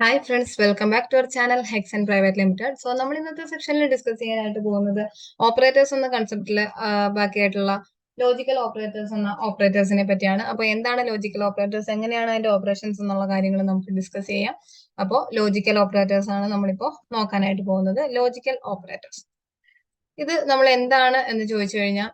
Hi friends, welcome back to our channel Hexcent private limited. So നമ്മൾ ഇന്നത്തെ സെക്ഷനിൽ discuss ചെയ്യാനായിട്ട് പോകുന്നത് ഓപ്പറേറ്റേഴ്സ് എന്ന കൺസെപ്റ്റില് ബാക്കിയായിട്ടുള്ള ലോജിക്കൽ ഓപ്പറേറ്റേഴ്സ് എന്ന ഓപ്പറേറ്റേഴ്സിനെ പറ്റിയാണ്. അപ്പോൾ എന്താണ് ലോജിക്കൽ ഓപ്പറേറ്റേഴ്സ്, എങ്ങനെയാണ് അതിന്റെ ഓപ്പറേഷൻസ് എന്നുള്ള കാര്യങ്ങൾ നമുക്ക് ഡിസ്കസ് ചെയ്യാം. അപ്പോൾ ലോജിക്കൽ ഓപ്പറേറ്റേഴ്സ് ആണ് നമ്മളിപ്പോൾ നോക്കാനായിട്ട് പോകുന്നത്. ലോജിക്കൽ ഓപ്പറേറ്റേഴ്സ് ഇത് നമ്മൾ എന്താണ് എന്ന് ചോദിച്ചു കഴിഞ്ഞാൽ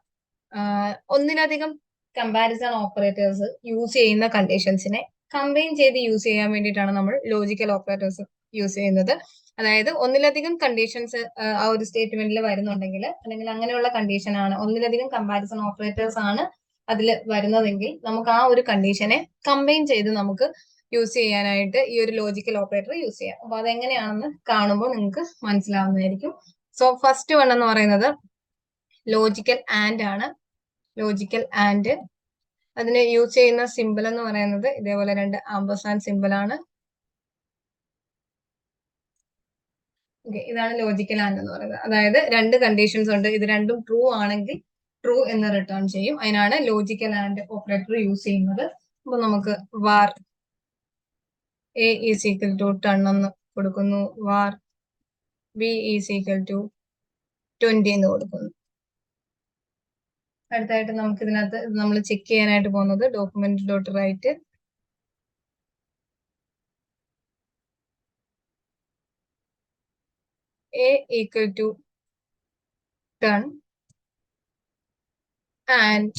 ഒന്നിലധികം കമ്പാരിസൺ ഓപ്പറേറ്റേഴ്സ് യൂസ് ചെയ്യുന്ന കണ്ടീഷൻസിനെ കമ്പൈൻ ചെയ്ത് യൂസ് ചെയ്യാൻ വേണ്ടിയിട്ടാണ് നമ്മൾ ലോജിക്കൽ ഓപ്പറേറ്റേഴ്സ് യൂസ് ചെയ്യുന്നത്. അതായത് ഒന്നിലധികം കണ്ടീഷൻസ് ആ ഒരു സ്റ്റേറ്റ്മെന്റിൽ വരുന്നുണ്ടെങ്കിൽ, അല്ലെങ്കിൽ അങ്ങനെയുള്ള കണ്ടീഷൻ ആണ്, ഒന്നിലധികം കമ്പാരിസൺ ഓപ്പറേറ്റേഴ്സ് ആണ് അതിൽ വരുന്നതെങ്കിൽ നമുക്ക് ആ ഒരു കണ്ടീഷനെ കമ്പൈൻ ചെയ്ത് നമുക്ക് യൂസ് ചെയ്യാനായിട്ട് ഈ ഒരു ലോജിക്കൽ ഓപ്പറേറ്റർ യൂസ് ചെയ്യാം. അപ്പൊ അതെങ്ങനെയാണെന്ന് കാണുമ്പോൾ നിങ്ങൾക്ക് മനസ്സിലാവുന്നതായിരിക്കും. സോ ഫസ്റ്റ് വൺ എന്ന് പറയുന്നത് ലോജിക്കൽ ആൻഡ് ആണ്. ലോജിക്കൽ ആൻഡ് അതിന് യൂസ് ചെയ്യുന്ന സിമ്പിൾ എന്ന് പറയുന്നത് ഇതേപോലെ രണ്ട് ആംബർസാൻഡ് സിമ്പിൾ ആണ്. ഇതാണ് ലോജിക്കൽ ആൻഡ് എന്ന് പറയുന്നത്. അതായത് രണ്ട് കണ്ടീഷൻസ് ഉണ്ട്, ഇത് രണ്ടും ട്രൂ ആണെങ്കിൽ ട്രൂ എന്ന് റിട്ടേൺ ചെയ്യും. അതിനാണ് ലോജിക്കൽ ആൻഡ് ഓപ്പറേറ്റർ യൂസ് ചെയ്യുന്നത്. അപ്പൊ നമുക്ക് വാർ എ ഈസ് ഈക്വൽ ടു 10 എന്ന് കൊടുക്കുന്നു, വാർ ബി ഈസ് ഈക്വൽ ടു 20 എന്ന് കൊടുക്കുന്നു. അടുത്തായിട്ട് നമുക്ക് ഇതിനകത്ത് നമ്മൾ ചെക്ക് ചെയ്യാനായിട്ട് പോകുന്നത് document dot write A equal to 10 and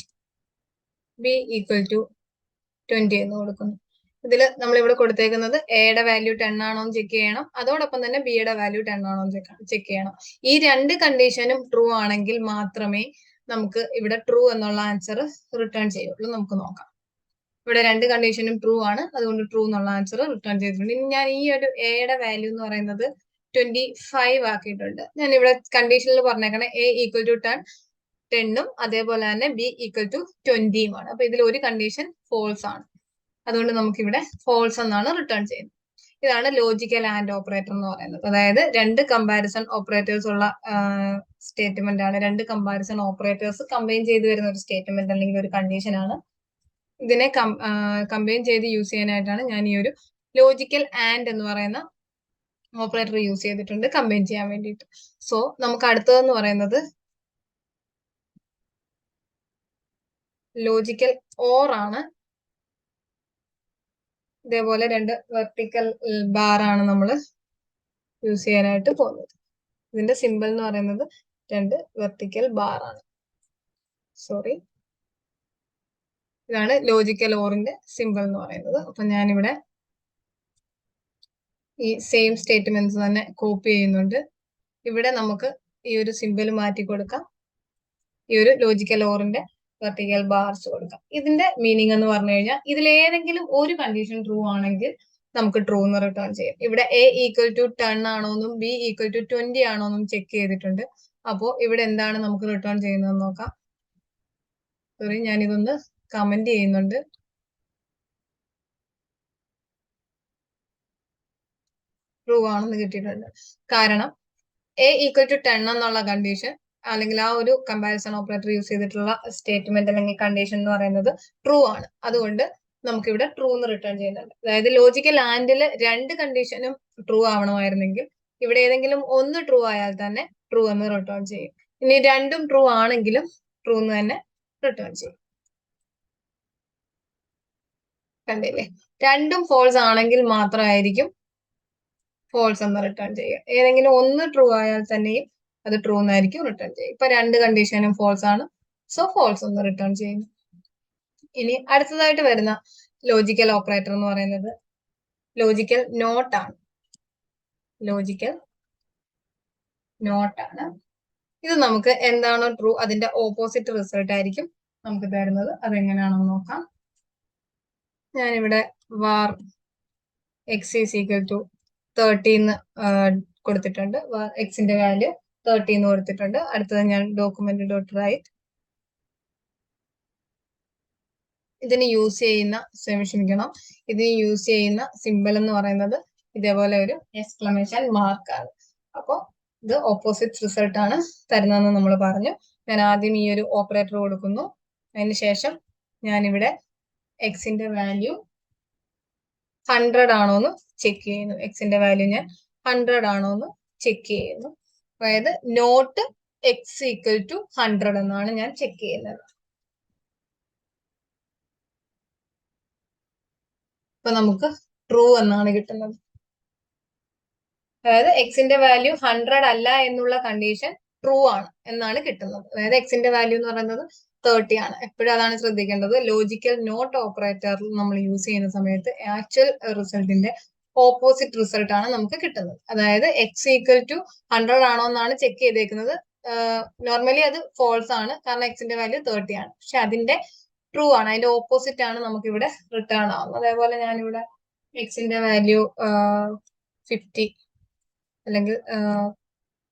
B equal to 20 എന്ന് കൊടുക്കുന്നു. ഇതിൽ നമ്മൾ ഇവിടെ കൊടുത്തേക്കുന്നത് എയുടെ വാല്യൂ 10 ആണോ എന്ന് ചെക്ക് ചെയ്യണം, അതോടൊപ്പം തന്നെ ബിയുടെ വാല്യൂ 10 ആണോ എന്ന് ചെക്ക് ചെയ്യണം. ഈ രണ്ട് കണ്ടീഷനും ട്രൂ ആണെങ്കിൽ മാത്രമേ നമുക്ക് ഇവിടെ ട്രൂ എന്നുള്ള ആൻസർ റിട്ടേൺ ചെയ്യുള്ളൂ. നമുക്ക് നോക്കാം. ഇവിടെ രണ്ട് കണ്ടീഷനും ട്രൂ ആണ്, അതുകൊണ്ട് ട്രൂ എന്നുള്ള ആൻസർ റിട്ടേൺ ചെയ്തിട്ടുണ്ട്. ഇനി ഞാൻ ഈ ഒരു എയുടെ വാല്യൂ എന്ന് പറയുന്നത് 25 ആക്കിയിട്ടുണ്ട്. ഞാൻ ഇവിടെ കണ്ടീഷനിൽ പറഞ്ഞേക്കണേ എ ഈക്വൽ ടു 10ഉം അതേപോലെ തന്നെ ബി ഈക്വൽ ടു 20യുമാണ്. അപ്പൊ ഇതിൽ ഒരു കണ്ടീഷൻ ഫോൾസ് ആണ്, അതുകൊണ്ട് നമുക്ക് ഇവിടെ ഫോൾസ് എന്നാണ് റിട്ടേൺ ചെയ്യുന്നത്. ഇതാണ് ലോജിക്കൽ ആൻഡ് ഓപ്പറേറ്റർ എന്ന് പറയുന്നത്. അതായത് രണ്ട് കമ്പാരിസൺ ഓപ്പറേറ്റേഴ്സ് ഉള്ള സ്റ്റേറ്റ്മെന്റ് ആണ്. രണ്ട് കമ്പാരിസൺ ഓപ്പറേറ്റേഴ്സ് കമ്പൈൻ ചെയ്ത് വരുന്ന ഒരു സ്റ്റേറ്റ്മെന്റ് അല്ലെങ്കിൽ ഒരു കണ്ടീഷൻ ആണ്. ഇതിനെ കമ്പൈൻ ചെയ്ത് യൂസ് ചെയ്യാനായിട്ടാണ് ഞാൻ ഈ ഒരു ലോജിക്കൽ ആൻഡ് എന്ന് പറയുന്ന ഓപ്പറേറ്റർ യൂസ് ചെയ്തിട്ടുണ്ട് കമ്പൈൻ ചെയ്യാൻ വേണ്ടിയിട്ട്. സോ നമുക്ക് അടുത്തതെന്ന് പറയുന്നത് ലോജിക്കൽ ഓർ ആണ്. ഇതേപോലെ രണ്ട് വെർട്ടിക്കൽ ബാർ ആണ് നമ്മൾ യൂസ് ചെയ്യാനായിട്ട് പോകുന്നത്. ഇതിന്റെ സിമ്പിൾ എന്ന് പറയുന്നത് രണ്ട് വെർട്ടിക്കൽ ബാർ ആണ്. സോറി, ഇതാണ് ലോജിക്കൽ ഓറിന്റെ സിമ്പിൾ എന്ന് പറയുന്നത്. അപ്പൊ ഞാനിവിടെ ഈ സെയിം സ്റ്റേറ്റ്മെന്റ്സ് തന്നെ കോപ്പി ചെയ്യുന്നുണ്ട്. ഇവിടെ നമുക്ക് ഈ ഒരു സിമ്പിൾ മാറ്റി കൊടുക്കാം, ഈ ഒരു ലോജിക്കൽ ഓറിന്റെ വെർട്ടിക്കൽ ബാർസ് കൊടുക്കാം. ഇതിന്റെ മീനിങ് എന്ന് പറഞ്ഞു കഴിഞ്ഞാൽ ഇതിലേതെങ്കിലും ഒരു കണ്ടീഷൻ ട്രൂ ആണെങ്കിൽ നമുക്ക് ട്രൂ എന്ന് റിട്ടേൺ ചെയ്യാം. ഇവിടെ എ ഈക്വൽ ടു 10 ആണോന്നും ബി ഈക്വൽ ടു 20 ആണോന്നും ചെക്ക് ചെയ്തിട്ടുണ്ട്. അപ്പോ ഇവിടെ എന്താണ് നമുക്ക് റിട്ടേൺ ചെയ്യുന്നതെന്ന് നോക്കാം. സോറി, ഞാനിതൊന്ന് കമന്റ് ചെയ്യുന്നുണ്ട്. ട്രൂ ആണെന്ന് കിട്ടിയിട്ടുണ്ട്. കാരണം എ ഈക്വൽ ടു 10 എന്നുള്ള കണ്ടീഷൻ അല്ലെങ്കിൽ ആ ഒരു കമ്പാരിസൺ ഓപ്പറേറ്റർ യൂസ് ചെയ്തിട്ടുള്ള സ്റ്റേറ്റ്മെന്റ് അല്ലെങ്കിൽ കണ്ടീഷൻ എന്ന് പറയുന്നത് ട്രൂ ആണ്. അതുകൊണ്ട് നമുക്ക് ഇവിടെ ട്രൂ എന്ന് റിട്ടേൺ ചെയ്യുന്നുണ്ട്. അതായത് ലോജിക്കൽ ആൻഡില് രണ്ട് കണ്ടീഷനും ട്രൂ ആവണമായിരുന്നെങ്കിൽ ഇവിടെ ഏതെങ്കിലും ഒന്ന് ട്രൂ ആയാൽ തന്നെ ട്രൂ എന്ന് റിട്ടേൺ ചെയ്യും. ഇനി രണ്ടും ട്രൂ ആണെങ്കിലും ട്രൂ എന്ന് തന്നെ റിട്ടേൺ ചെയ്യും. കണ്ടില്ലേ, രണ്ടും ഫോൾസ് ആണെങ്കിൽ മാത്രമായിരിക്കും ഫോൾസ് എന്ന് റിട്ടേൺ ചെയ്യുക. ഏതെങ്കിലും ഒന്ന് ട്രൂ ആയാൽ തന്നെയും അത് ട്രൂ എന്നായിരിക്കും റിട്ടേൺ ചെയ്യുക. ഇപ്പൊ രണ്ട് കണ്ടീഷനും ഫോൾസ് ആണ്, സോ ഫോൾസ് എന്ന് റിട്ടേൺ ചെയ്യുന്നു. ഇനി അടുത്തതായിട്ട് വരുന്ന ലോജിക്കൽ ഓപ്പറേറ്റർ എന്ന് പറയുന്നത് ലോജിക്കൽ നോട്ട് ആണ്. ലോജിക്കൽ നോട്ട് ആണ്. ഇത് നമുക്ക് എന്താണോ ട്രൂ അതിന്റെ ഓപ്പോസിറ്റ് റിസൾട്ട് ആയിരിക്കും നമുക്ക് തരുന്നത്. അതെങ്ങനെയാണെന്ന് നോക്കാം. ഞാനിവിടെ വാർ എക്സ് ഈസ് ഈക്വൽ ടു 30 കൊടുത്തിട്ടുണ്ട്. എക്സിന്റെ വാല്യൂ 30 കൊടുത്തിട്ടുണ്ട്. അടുത്തത് ഞാൻ ഡോക്യുമെന്റ് ഡോട്ട് റൈറ്റ് ഇതിന് യൂസ് ചെയ്യുന്ന ഇതിന് യൂസ് ചെയ്യുന്ന സിമ്പിൾ എന്ന് പറയുന്നത് ഇതേപോലെ ഒരു എക്സ്ക്ലമേഷൻ മാർക്കാണ്. അപ്പോൾ ഇത് ഓപ്പോസിറ്റ് റിസൾട്ട് ആണ് തരുന്നതെന്ന് നമ്മൾ പറഞ്ഞു. ഞാൻ ആദ്യം ഈ ഒരു ഓപ്പറേറ്റർ കൊടുക്കുന്നു. അതിനുശേഷം ഞാനിവിടെ എക്സിന്റെ വാല്യൂ 100 ആണോ എന്ന് ചെക്ക് ചെയ്യുന്നു. എക്സിന്റെ വാല്യൂ ഞാൻ 100 ആണോ എന്ന് ചെക്ക് ചെയ്യുന്നു. അതായത് നോട്ട് എക്സ് ഈക്വൽ ടു 100 എന്നാണ് ഞാൻ ചെക്ക് ചെയ്യുന്നത്. അപ്പൊ നമുക്ക് ട്രൂ എന്നാണ് കിട്ടുന്നത്. അതായത് എക്സിന്റെ വാല്യൂ 100 അല്ല എന്നുള്ള കണ്ടീഷൻ ട്രൂ ആണ് എന്നാണ് കിട്ടുന്നത്. അതായത് എക്സിന്റെ വാല്യൂ എന്ന് പറയുന്നത് 30 ആണ്. എപ്പോഴും അതാണ് ശ്രദ്ധിക്കേണ്ടത്. ലോജിക്കൽ നോട്ട് ഓപ്പറേറ്ററിൽ നമ്മൾ യൂസ് ചെയ്യുന്ന സമയത്ത് ആക്ച്വൽ റിസൾട്ടിന്റെ ഓപ്പോസിറ്റ് റിസൾട്ട് ആണ് നമുക്ക് കിട്ടുന്നത്. അതായത് എക്സ് ഈക്വൽ ടു 100 ആണോ എന്നാണ് ചെക്ക് ചെയ്തേക്കുന്നത്. നോർമലി അത് ഫോൾസ് ആണ്, കാരണം എക്സിന്റെ വാല്യൂ 30 ആണ്. പക്ഷെ അതിന്റെ ട്രൂ ആണ്, അതിന്റെ ഓപ്പോസിറ്റ് ആണ് നമുക്ക് ഇവിടെ റിട്ടേൺ ആവുന്നത്. അതേപോലെ ഞാനിവിടെ എക്സിന്റെ വാല്യൂ 50 അല്ലെങ്കിൽ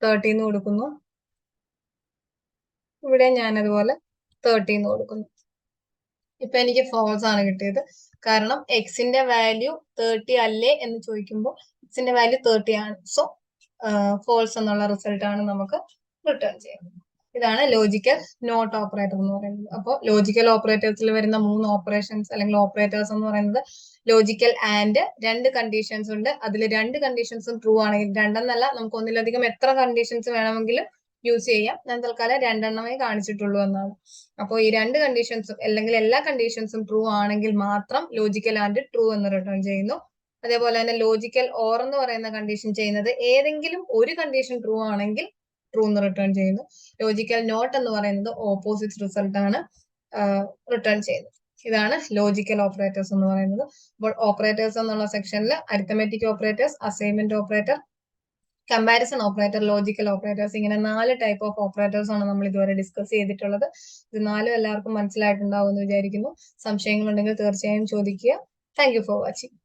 30 എന്ന് കൊടുക്കുന്നു. ഇവിടെ ഞാൻ അതുപോലെ 30 എന്ന് കൊടുക്കുന്നു. ഇപ്പൊ എനിക്ക് ഫോൾസ് ആണ് കിട്ടിയത്, കാരണം എക്സിന്റെ വാല്യൂ 30 അല്ലേ എന്ന് ചോദിക്കുമ്പോൾ എക്സിന്റെ വാല്യൂ 30 ആണ്. സോ ഫോൾസ് എന്നുള്ള റിസൾട്ട് ആണ് നമുക്ക് റിട്ടേൺ ചെയ്യുന്നത്. ഇതാണ് ലോജിക്കൽ നോട്ട് ഓപ്പറേറ്റർ എന്ന് പറയുന്നത്. അപ്പോൾ ലോജിക്കൽ ഓപ്പറേറ്റേഴ്സിൽ വരുന്ന 3 ഓപ്പറേഷൻസ് അല്ലെങ്കിൽ ഓപ്പറേറ്റേഴ്സ് എന്ന് പറയുന്നത് ലോജിക്കൽ ആൻഡ് 2 കണ്ടീഷൻസ് ഉണ്ട്. അതിൽ 2 കണ്ടീഷൻസും ട്രൂ ആണെങ്കിൽ, രണ്ടെന്നല്ല, നമുക്ക് ഒന്നിലധികം എത്ര കണ്ടീഷൻസ് വേണമെങ്കിലും യൂസ് ചെയ്യാം. ഞാൻ തൽക്കാലം 2 എണ്ണമേ കാണിച്ചിട്ടുള്ളൂ എന്നാണ്. അപ്പോൾ ഈ 2 കണ്ടീഷൻസും അല്ലെങ്കിൽ എല്ലാ കണ്ടീഷൻസും ട്രൂ ആണെങ്കിൽ മാത്രം ലോജിക്കൽ ആൻഡ് ട്രൂ എന്ന് റിട്ടേൺ ചെയ്യുന്നു. അതേപോലെ തന്നെ ലോജിക്കൽ ഓർ എന്ന് പറയുന്ന കണ്ടീഷൻ ചെയ്യുന്നത് ഏതെങ്കിലും ഒരു കണ്ടീഷൻ ട്രൂ ആണെങ്കിൽ ട്രൂ എന്ന് റിട്ടേൺ ചെയ്യുന്നു. ലോജിക്കൽ നോട്ട് എന്ന് പറയുന്നത് ഓപ്പോസിറ്റ് റിസൾട്ട് ആണ് റിട്ടേൺ ചെയ്യുന്നത്. ഇതാണ് ലോജിക്കൽ ഓപ്പറേറ്റേഴ്സ് എന്ന് പറയുന്നത്. അപ്പോൾ ഓപ്പറേറ്റേഴ്സ് എന്നുള്ള സെക്ഷനിൽ arithmetic operators, assignment operator, comparison operator, logical operators, ഇങ്ങനെ 4 ടൈപ്പ് ഓഫ് ഓപ്പറേറ്റേഴ്സ് ആണ് നമ്മൾ ഇതുവരെ ഡിസ്കസ് ചെയ്തിട്ടുള്ളത്. ഇത് 4 എല്ലാവർക്കും മനസ്സിലായിട്ടുണ്ടാവും എന്ന് വിചാരിക്കുന്നു. സംശയങ്ങളുണ്ടെങ്കിൽ തീർച്ചയായും ചോദിക്കുക. Thank you for watching.